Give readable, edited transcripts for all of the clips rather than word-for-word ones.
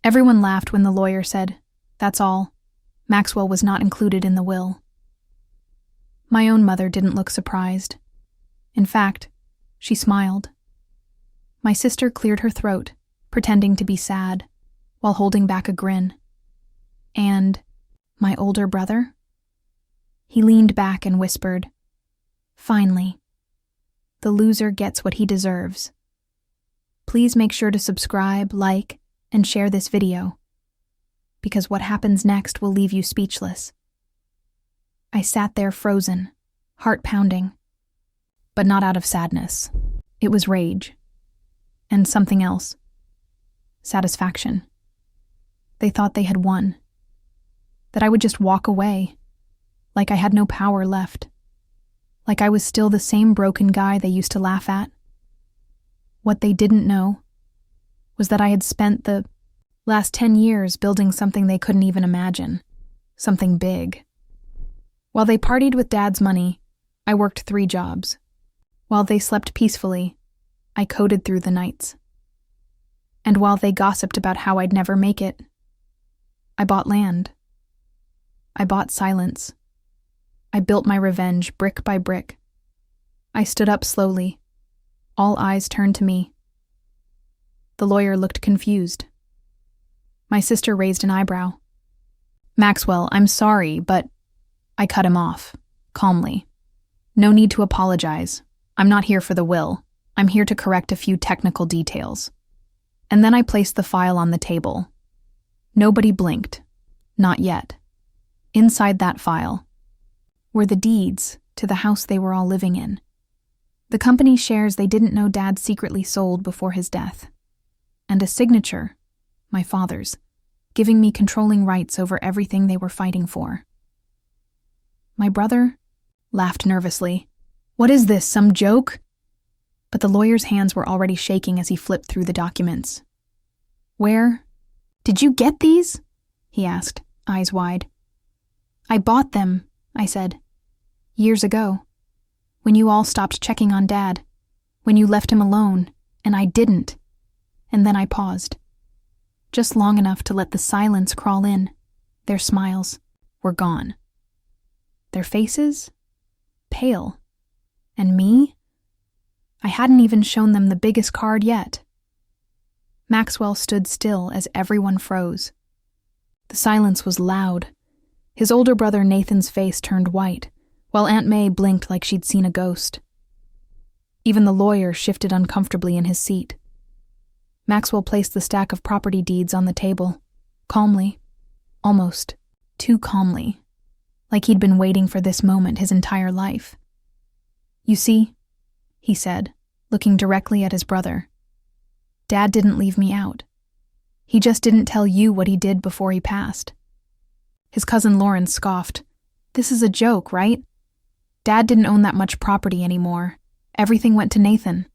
Everyone laughed when the lawyer said, "That's all. Maxwell was not included in the will." My own mother didn't look surprised. In fact, she smiled. My sister cleared her throat, pretending to be sad, while holding back a grin. And my older brother? He leaned back and whispered, "Finally, the loser gets what he deserves." Please make sure to subscribe, like, and share this video, because what happens next will leave you speechless. I sat there frozen, heart pounding, but not out of sadness. It was rage. And something else. Satisfaction. They thought they had won. That I would just walk away, like I had no power left. Like I was still the same broken guy they used to laugh at. What they didn't know was that I had spent the last 10 years building something they couldn't even imagine. Something big. While they partied with Dad's money, I worked 3 jobs. While they slept peacefully, I coded through the nights. And while they gossiped about how I'd never make it, I bought land. I bought silence. I built my revenge brick by brick. I stood up slowly. All eyes turned to me. The lawyer looked confused. My sister raised an eyebrow. "Maxwell, I'm sorry, but..." I cut him off, calmly. "No need to apologize. I'm not here for the will. I'm here to correct a few technical details." And then I placed the file on the table. Nobody blinked. Not yet. Inside that file were the deeds to the house they were all living in. The company shares they didn't know Dad secretly sold before his death. And a signature, my father's, giving me controlling rights over everything they were fighting for. My brother laughed nervously. "What is this, some joke?" But the lawyer's hands were already shaking as he flipped through the documents. "Where did you get these?" he asked, eyes wide. "I bought them," I said. "Years ago. When you all stopped checking on Dad. When you left him alone, and I didn't." And then I paused. Just long enough to let the silence crawl in. Their smiles were gone. Their faces? Pale. And me? I hadn't even shown them the biggest card yet. Maxwell stood still as everyone froze. The silence was loud. His older brother Nathan's face turned white, while Aunt May blinked like she'd seen a ghost. Even the lawyer shifted uncomfortably in his seat. Maxwell placed the stack of property deeds on the table, calmly, almost too calmly, like he'd been waiting for this moment his entire life. "You see," he said, looking directly at his brother, "Dad didn't leave me out. He just didn't tell you what he did before he passed." His cousin Lauren scoffed. "This is a joke, right? Dad didn't own that much property anymore. Everything went to Nathan."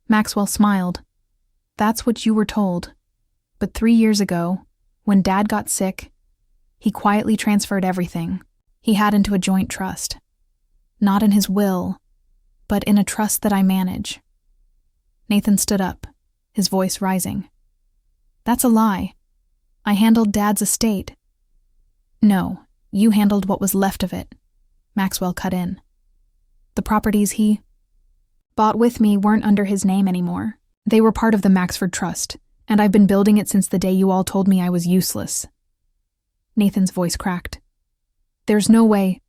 Maxwell smiled. "That's what you were told. But 3 years ago, when Dad got sick, he quietly transferred everything he had into a joint trust. Not in his will, but in a trust that I manage." Nathan stood up, his voice rising. "That's a lie. I handled Dad's estate." "No, you handled what was left of it," Maxwell cut in. "The properties he bought with me weren't under his name anymore. They were part of the Maxford Trust, and I've been building it since the day you all told me I was useless." Nathan's voice cracked. "There's no way—"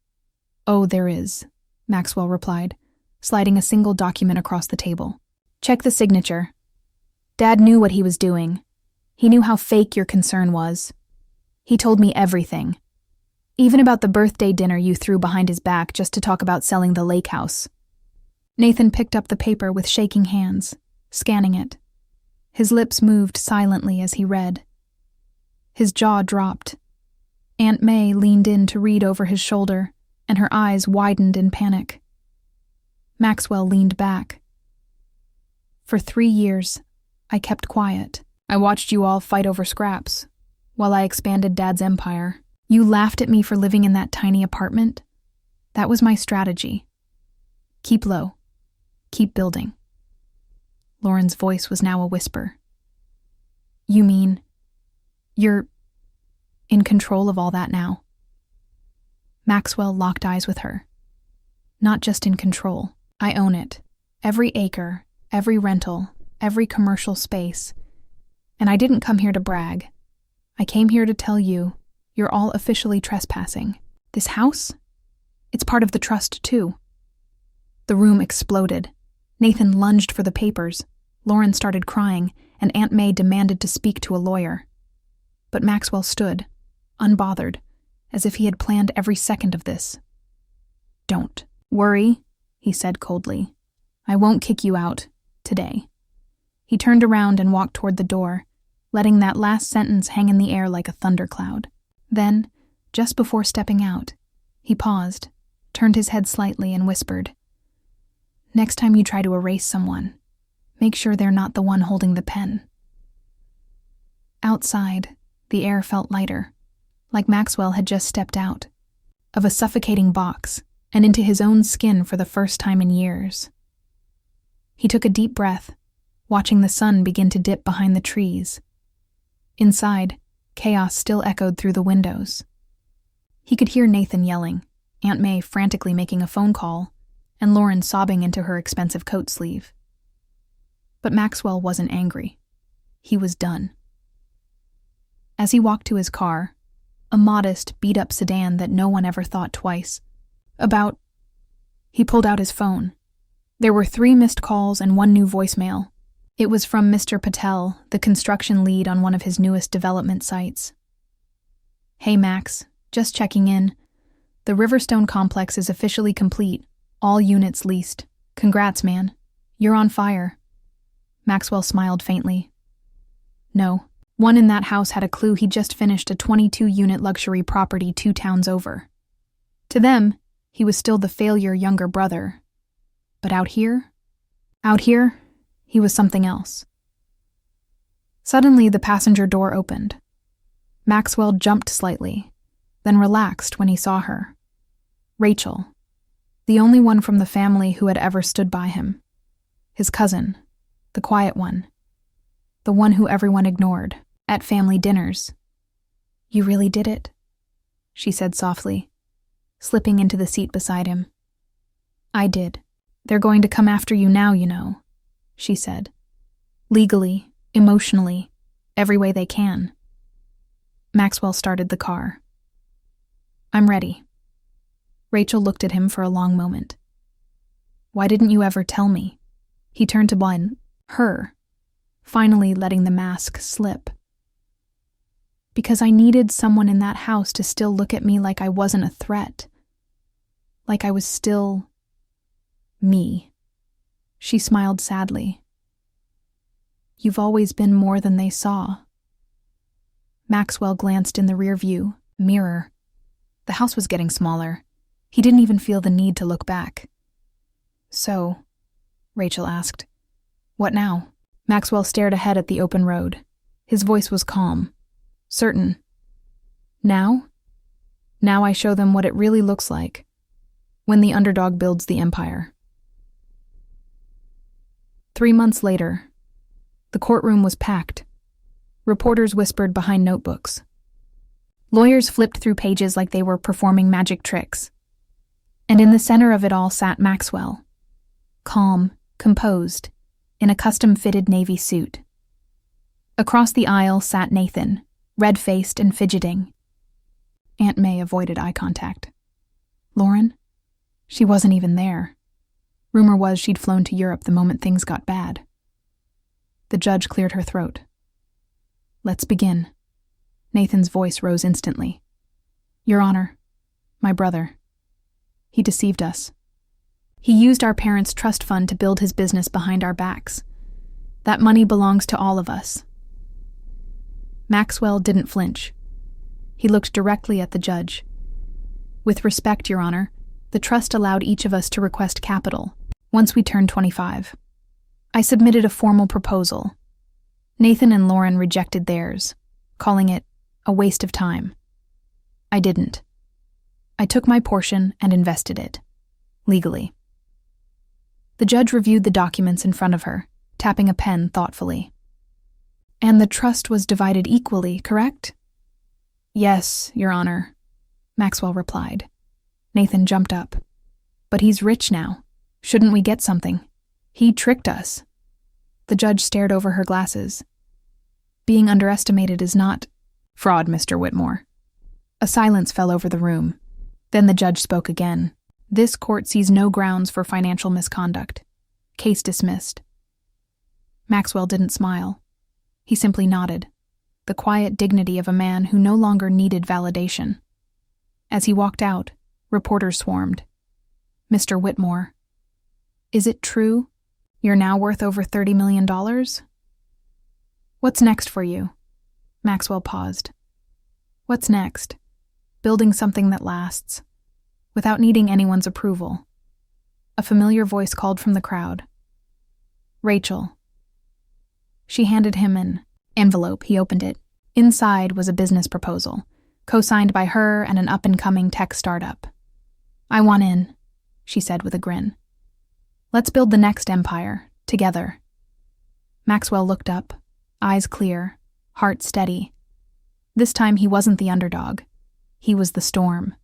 "Oh, there is," Maxwell replied, sliding a single document across the table. "Check the signature. Dad knew what he was doing. He knew how fake your concern was. He told me everything. Even about the birthday dinner you threw behind his back just to talk about selling the lake house." Nathan picked up the paper with shaking hands, scanning it. His lips moved silently as he read. His jaw dropped. Aunt May leaned in to read over his shoulder, and her eyes widened in panic. Maxwell leaned back. "For 3 years, I kept quiet. I watched you all fight over scraps, while I expanded Dad's empire. You laughed at me for living in that tiny apartment. That was my strategy. Keep low. Keep building." Lauren's voice was now a whisper. "You mean You're in control of all that now. Maxwell locked eyes with her. Not just in control. I own it. Every acre, every rental, every commercial space. And I didn't come here to brag. I came here to tell you, you're all officially trespassing. This house? It's part of the trust, too. The room exploded. Nathan lunged for the papers. Lauren started crying, and Aunt May demanded to speak to a lawyer. But Maxwell stood, unbothered, as if he had planned every second of this. Don't worry, he said coldly. I won't kick you out today. He turned around and walked toward the door, letting that last sentence hang in the air like a thundercloud. Then, just before stepping out, he paused, turned his head slightly, and whispered, Next time you try to erase someone, make sure they're not the one holding the pen. Outside, the air felt lighter, like Maxwell had just stepped out of a suffocating box and into his own skin for the first time in years. He took a deep breath, watching the sun begin to dip behind the trees. Inside, chaos still echoed through the windows. He could hear Nathan yelling, Aunt May frantically making a phone call, and Lauren sobbing into her expensive coat sleeve. But Maxwell wasn't angry. He was done. As he walked to his car, a modest, beat-up sedan that no one ever thought twice about, he pulled out his phone. There were 3 missed calls and 1 new voicemail. It was from Mr. Patel, the construction lead on one of his newest development sites. Hey Max, just checking in. The Riverstone complex is officially complete. All units leased. Congrats, man. You're on fire. Maxwell smiled faintly. No, one in that house had a clue he'd just finished a 22-unit luxury property 2 towns over. To them, he was still the failure younger brother. But out here, he was something else. Suddenly, the passenger door opened. Maxwell jumped slightly, then relaxed when he saw her. Rachel, the only one from the family who had ever stood by him. His cousin, the quiet one. The one who everyone ignored, at family dinners. You really did it, she said softly, slipping into the seat beside him. I did. They're going to come after you now, you know, she said. Legally, emotionally, every way they can. Maxwell started the car. I'm ready. Rachel looked at him for a long moment. Why didn't you ever tell me? He turned to her, finally letting the mask slip. Because I needed someone in that house to still look at me like I wasn't a threat. Like I was still me. She smiled sadly. You've always been more than they saw. Maxwell glanced in the rearview mirror. The house was getting smaller. He didn't even feel the need to look back. So, Rachel asked, what now? Maxwell stared ahead at the open road. His voice was calm, certain. Now? Now I show them what it really looks like when the underdog builds the empire. 3 months later, the courtroom was packed. Reporters whispered behind notebooks. Lawyers flipped through pages like they were performing magic tricks. And in the center of it all sat Maxwell, calm, composed, in a custom-fitted navy suit. Across the aisle sat Nathan, red-faced and fidgeting. Aunt May avoided eye contact. Lauren? She wasn't even there. Rumor was she'd flown to Europe the moment things got bad. The judge cleared her throat. Let's begin. Nathan's voice rose instantly. Your Honor, my brother. He deceived us. He used our parents' trust fund to build his business behind our backs. That money belongs to all of us. Maxwell didn't flinch. He looked directly at the judge. With respect, Your Honor, the trust allowed each of us to request capital once we turned 25. I submitted a formal proposal. Nathan and Lauren rejected theirs, calling it a waste of time. I didn't. I took my portion and invested it, legally. The judge reviewed the documents in front of her, tapping a pen thoughtfully. And the trust was divided equally, correct? Yes, Your Honor, Maxwell replied. Nathan jumped up. But he's rich now. Shouldn't we get something? He tricked us. The judge stared over her glasses. Being underestimated is not fraud, Mr. Whitmore. A silence fell over the room. Then the judge spoke again. This court sees no grounds for financial misconduct. Case dismissed. Maxwell didn't smile. He simply nodded, the quiet dignity of a man who no longer needed validation. As he walked out, reporters swarmed. Mr. Whitmore, is it true? You're now worth over $30 million? What's next for you? Maxwell paused. What's next? Building something that lasts, without needing anyone's approval. A familiar voice called from the crowd. Rachel. She handed him an envelope. He opened it. Inside was a business proposal, co-signed by her and an up-and-coming tech startup. I want in, she said with a grin. Let's build the next empire, together. Maxwell looked up, eyes clear, heart steady. This time he wasn't the underdog. He was the storm.